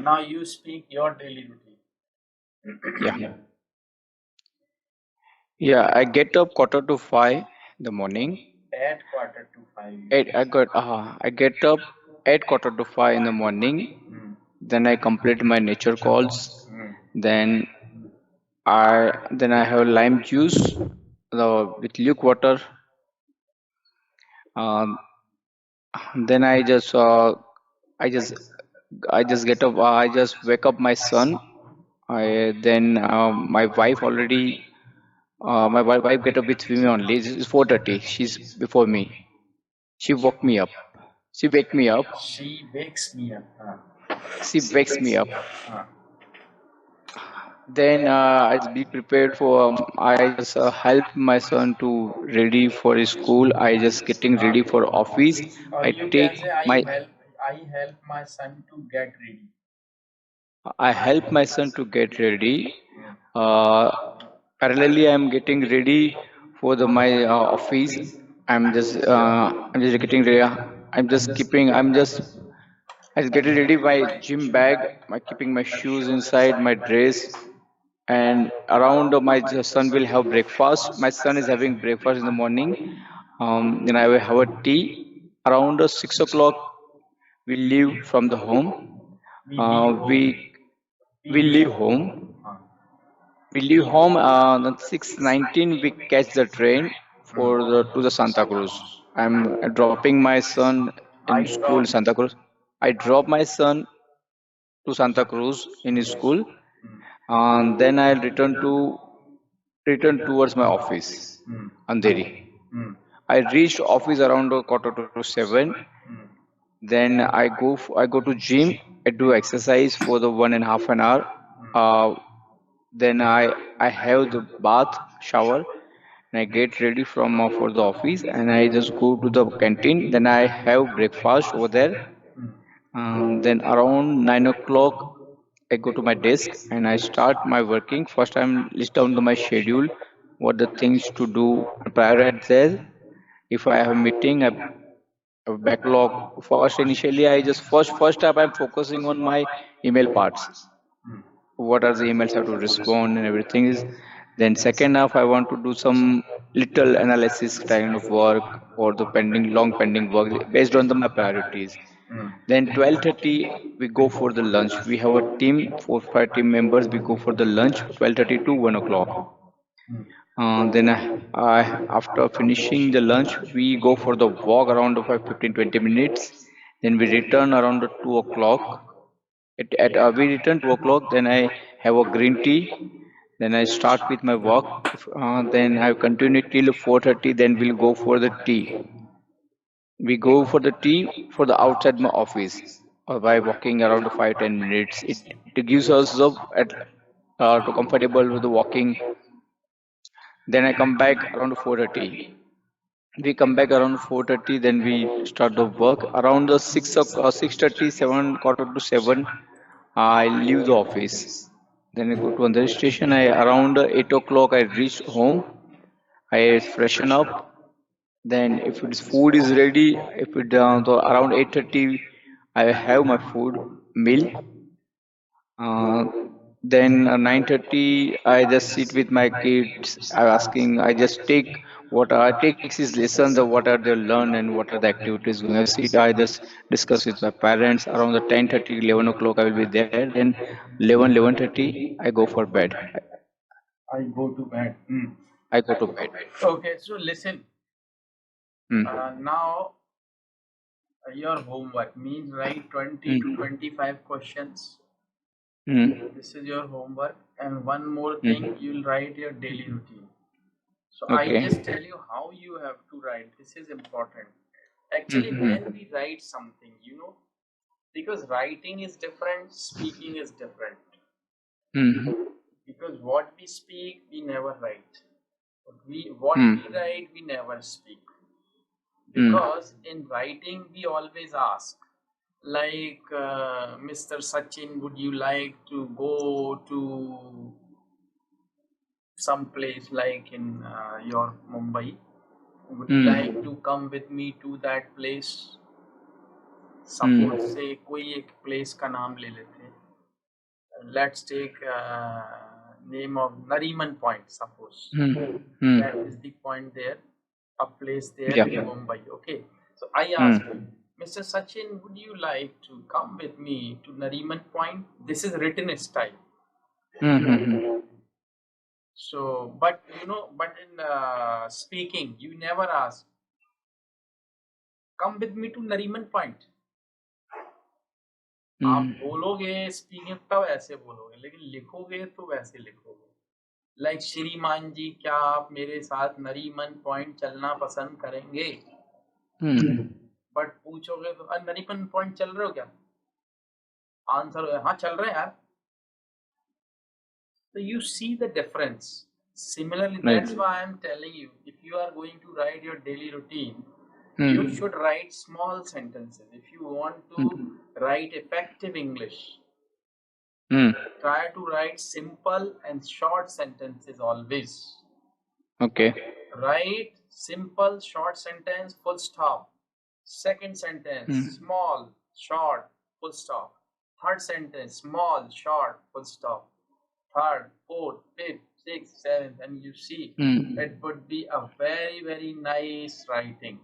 [SPEAKER 1] Now you speak your daily
[SPEAKER 2] Yeah.
[SPEAKER 1] routine.
[SPEAKER 2] Yeah. I get up quarter to five in the morning.
[SPEAKER 1] At quarter to 5 you
[SPEAKER 2] Eight.
[SPEAKER 1] can say.
[SPEAKER 2] I get up at quarter to five in the morning.
[SPEAKER 1] Hmm.
[SPEAKER 2] Then I complete my nature calls.
[SPEAKER 1] Hmm.
[SPEAKER 2] Then I have lime juice with luke water. Uh, then I just I just get up. I just wake up my son. I then my wife already. My wife get up with me only. It's 4:30. She's before me. She woke me up. She wake me up.
[SPEAKER 1] She wakes me up.
[SPEAKER 2] She wakes me up.
[SPEAKER 1] Huh.
[SPEAKER 2] Then I just be prepared for. I just help my son to ready for his school. I just getting ready for office.
[SPEAKER 1] Or
[SPEAKER 2] I
[SPEAKER 1] you
[SPEAKER 2] take
[SPEAKER 1] can say
[SPEAKER 2] my.
[SPEAKER 1] I help my son to get ready.
[SPEAKER 2] I help my son to get ready.
[SPEAKER 1] Hmm.
[SPEAKER 2] Uh, Parallelly, I'm getting ready for my office. I'm just getting ready. I just getting ready my gym bag. I keeping my shoes inside my dress, and around son will have breakfast. My son is having breakfast in the morning. Then I will have a tea. Around 6 o'clock, we leave from the home.
[SPEAKER 1] We leave
[SPEAKER 2] Uh,
[SPEAKER 1] home.
[SPEAKER 2] we we leave home.
[SPEAKER 1] Huh.
[SPEAKER 2] We leave home on 6:19. We catch the train for to the Santa Cruz. I'm dropping my son
[SPEAKER 1] I
[SPEAKER 2] in school
[SPEAKER 1] drop.
[SPEAKER 2] Santa Cruz. I drop my son to Santa Cruz in his school,
[SPEAKER 1] Hmm.
[SPEAKER 2] and then I'll return towards my office,
[SPEAKER 1] Hmm.
[SPEAKER 2] Andheri.
[SPEAKER 1] Hmm.
[SPEAKER 2] I reached office around a quarter to seven.
[SPEAKER 1] Hmm.
[SPEAKER 2] Then I go to gym. I do exercise for the 1.5 hours. Uh, then I have the bath shower, and I get ready from for the office, and I just go to the canteen. Then I have breakfast over there.
[SPEAKER 1] Hmm.
[SPEAKER 2] Then around 9 o'clock, I go to my desk and I start my working. First, I'm list down to my schedule, what the things to do, prioritize there. If I have a meeting, I have a backlog. First, initially, I just first up, I'm focusing on my email parts. What are the emails I have to respond and everything is. Then second half, I want to do some little analysis kind of work or the long pending work based on my priorities. Then 12:30 we go for the lunch. We have a team, 4 5 team members. We go for the lunch 12:30 to 1 o'clock. Then after finishing the lunch, we go for the walk around of 15 20 minutes. Then we return around the 2 o'clock. We return 2 o'clock. Then I have a green tea. Then I start with my walk. Then I continue till 4:30. Then we'll go for the tea. We go for the tea for the outside my office by walking around the 5 10 minutes. It gives us to comfortable with the walking. Then I come back around 4:30. We come back around 4:30. Then we start the work around the 6:30 quarter to 7. I leave the office. Then I go to another station. I around 8 o'clock I reach home. I freshen up. Then if its food is ready, if it around 8:30, I have my food meal. Uh, then 9:30, I just sit with my kids. I asking. I just take what I take his lessons. What are they learn and what are the activities going. I sit. I just discuss with my parents around the 10:30, 11 o'clock. I will be there. Then 11:30, I go for bed.
[SPEAKER 1] I go to bed.
[SPEAKER 2] I go to bed.
[SPEAKER 1] Okay, so listen.
[SPEAKER 2] Hmm.
[SPEAKER 1] Now your homework means write 20 to
[SPEAKER 2] Hmm.
[SPEAKER 1] 25 questions.
[SPEAKER 2] Hmm.
[SPEAKER 1] This is your homework, and one more thing,
[SPEAKER 2] Hmm.
[SPEAKER 1] you'll write your daily routine. So I
[SPEAKER 2] Okay.
[SPEAKER 1] just tell you how you have to write. This is important. Actually,
[SPEAKER 2] Hmm.
[SPEAKER 1] when we write something, because writing is different, speaking is different.
[SPEAKER 2] Hmm.
[SPEAKER 1] Because what we speak, we never write. What
[SPEAKER 2] Hmm.
[SPEAKER 1] we write, we never speak.
[SPEAKER 2] Hmm.
[SPEAKER 1] Because in writing, we always ask, like, Mr. Sachin, would you like to go to some place like in your Mumbai? Would you
[SPEAKER 2] Hmm.
[SPEAKER 1] like to come with me to that place?
[SPEAKER 2] Hmm.
[SPEAKER 1] Suppose से कोई एक place का नाम ले लेते हैं. Let's take name of Nariman Point. Suppose
[SPEAKER 2] Hmm. Hmm.
[SPEAKER 1] that is the point there, a place there
[SPEAKER 2] Yeah.
[SPEAKER 1] in Mumbai. Okay, so I
[SPEAKER 2] Hmm.
[SPEAKER 1] asked him, Mr. Sachin, would you like to come with me to Nariman Point? This is written style.
[SPEAKER 2] Hmm. Hmm. Hmm.
[SPEAKER 1] So, but in speaking, you never ask, come with me to Nariman Point. आप
[SPEAKER 2] Hmm.
[SPEAKER 1] बोलोगे speaking तब ऐसे बोलोगे, लेकिन लिखोगे तो वैसे लिखोगे. लाइक श्रीमान जी, क्या आप मेरे साथ नरीमन पॉइंट चलना पसंद करेंगे?
[SPEAKER 2] Hmm.
[SPEAKER 1] बट पूछोगे तो नरीमन पॉइंट चल रहे हो क्या? आंसर हो हाँ चल रहे हैं यार. So you see the difference. Similarly,
[SPEAKER 2] Right.
[SPEAKER 1] that's why I'm telling you, if you are going to write your daily routine, you
[SPEAKER 2] Hmm.
[SPEAKER 1] should write small sentences. If you want
[SPEAKER 2] Hmm.
[SPEAKER 1] to write effective English,
[SPEAKER 2] Hmm.
[SPEAKER 1] try to write simple and short sentences always.
[SPEAKER 2] Okay.
[SPEAKER 1] Write simple short sentence, full stop. Second sentence,
[SPEAKER 2] Hmm.
[SPEAKER 1] small, short, full stop. Third sentence, small, short, full stop. Third, fourth, fifth, sixth, seventh, and you see
[SPEAKER 2] Hmm.
[SPEAKER 1] it would be a very, very nice writing.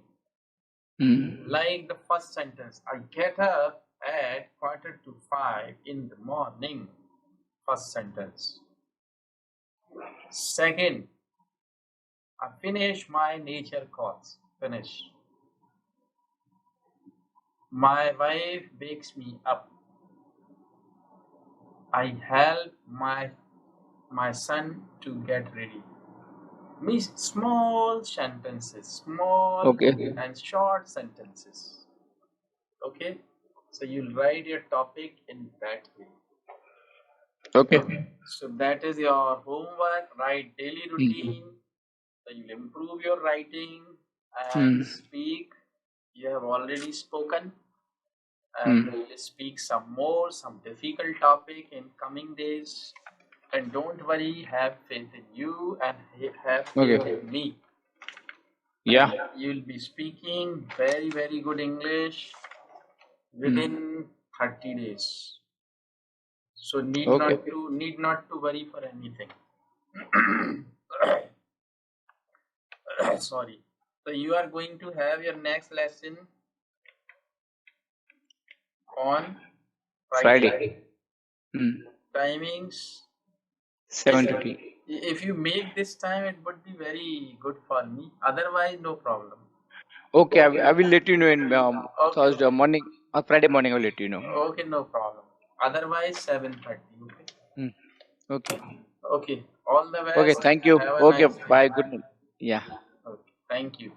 [SPEAKER 2] Hmm.
[SPEAKER 1] Like the first sentence, I get up at 4:45 in the morning. First sentence. Second, I finish my nature course. Finish. My wife wakes me up. I help my son to get ready. Means small sentences, small
[SPEAKER 2] Okay.
[SPEAKER 1] and short sentences. Okay, so you'll write your topic in that way.
[SPEAKER 2] Okay.
[SPEAKER 1] So that is your homework. Write daily
[SPEAKER 2] Hmm.
[SPEAKER 1] routine. So you'll improve your writing and
[SPEAKER 2] Hmm.
[SPEAKER 1] speak. You have already spoken. and we'll speak some more, some difficult topic in coming days. And don't worry, have faith in you and have faith
[SPEAKER 2] Okay.
[SPEAKER 1] in me.
[SPEAKER 2] Yeah.
[SPEAKER 1] And you'll be speaking very, very good English within 30 days. So
[SPEAKER 2] Okay.
[SPEAKER 1] need not to worry for anything. Sorry. So you are going to have your next lesson on Friday.
[SPEAKER 2] Friday. Hmm.
[SPEAKER 1] Timings.
[SPEAKER 2] 7:30.
[SPEAKER 1] If you make this time, it would be very good for me. Otherwise, no problem.
[SPEAKER 2] Okay, I will let you know in
[SPEAKER 1] Okay,
[SPEAKER 2] Thursday
[SPEAKER 1] okay.
[SPEAKER 2] morning or Friday morning. I will let you know.
[SPEAKER 1] Okay, no problem. Otherwise, 7:30. Okay.
[SPEAKER 2] Hmm. Okay.
[SPEAKER 1] Okay. All the
[SPEAKER 2] Okay.
[SPEAKER 1] best.
[SPEAKER 2] Thank you.
[SPEAKER 1] Have a
[SPEAKER 2] Okay.
[SPEAKER 1] nice day.
[SPEAKER 2] Bye. Good night. Yeah.
[SPEAKER 1] Okay. Thank you.